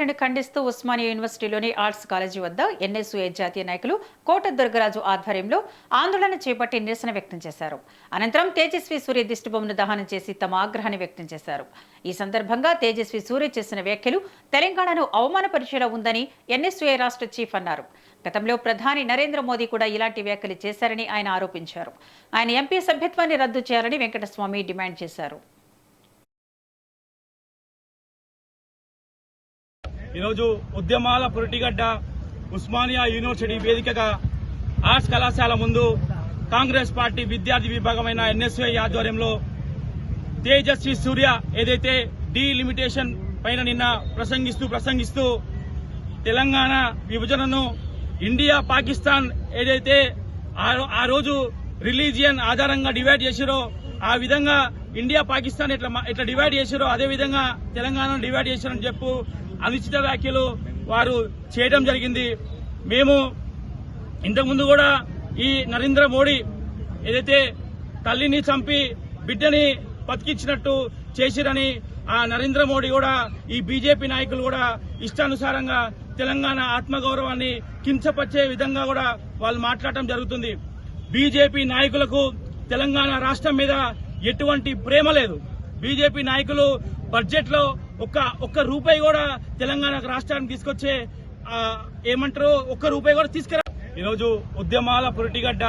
వ్యాఖ్యలను ఖండిస్తూ Osmania యూనివర్సిటీలోని arts college వద్ద ఎన్ఎస్యూఐ జాతీయ నాయకులు కోట దుర్గరాజు ఆధ్వర్యంలో ఆందోళన చేపట్టి నిరసన వ్యక్తం చేశారు. అనంతరం తేజస్వి సూర్య దిష్టిబొమ్మను దహనం చేసి తమ ఆగ్రహాన్ని వ్యక్తం చేశారు. ఈ సందర్భంగా తేజస్వి సూర్య చేసిన వ్యాఖ్యలు తెలంగాణను అవమానపరిచేలా ఉందని ఎన్ఎస్యూఐ రాష్ట్ర చీఫ్ అన్నారు. గతంలో ప్రధాని నరేంద్ర మోదీ కూడా ఇలాంటి వ్యాఖ్యలు చేశారని ఆయన ఆరోపించారు. ఆయన ఎంపీ సభ్యత్వాన్ని రద్దు చేయాలని వెంకటస్వామి డిమాండ్ చేశారు. ఈరోజు ఉద్యమాల పురిటిగడ్డ ఉస్మానియా యూనివర్సిటీ వేదికగా ఆర్ట్స్ కళాశాల ముందు కాంగ్రెస్ పార్టీ విద్యార్థి విభాగమైన ఎన్ఎస్యూఐ ఆధ్వర్యంలో తేజస్వి సూర్య ఏదైతే డీలిమిటేషన్ పైన నిన్న ప్రసంగిస్తూ తెలంగాణ విభజనను ఇండియా పాకిస్తాన్ ఏదైతే ఆ రోజు రిలీజియన్ ఆధారంగా డివైడ్ చేసిరో ఆ విధంగా ఇండియా పాకిస్తాన్ ఎట్లా డివైడ్ చేసిరో అదే విధంగా తెలంగాణను డివైడ్ చేశారని చెప్పు అనుచిత వ్యాఖ్యలు వారు చేయడం జరిగింది. మేము ఇంతకుముందు కూడా ఈ నరేంద్ర మోడీ ఏదైతే తల్లిని చంపి బిడ్డని బతికించినట్టు చేసిరని ఆ నరేంద్ర మోడీ కూడా ఈ బీజేపీ నాయకులు కూడా ఇష్టానుసారంగా తెలంగాణ ఆత్మగౌరవాన్ని కించపరిచే విధంగా కూడా వాళ్ళు మాట్లాడటం జరుగుతుంది. బీజేపీ నాయకులకు తెలంగాణ రాష్ట్రం మీద ఎటువంటి ప్రేమ లేదు. బీజేపీ నాయకులు బడ్జెట్ లో ఒక్క రూపాయి కూడా తెలంగాణ రాష్ట్రానికి తీసుకొచ్చే ఏమంటారు ఒక్క రూపాయి కూడా తీసుకురా. ఈరోజు ఉద్యమాల పురిటిగడ్డ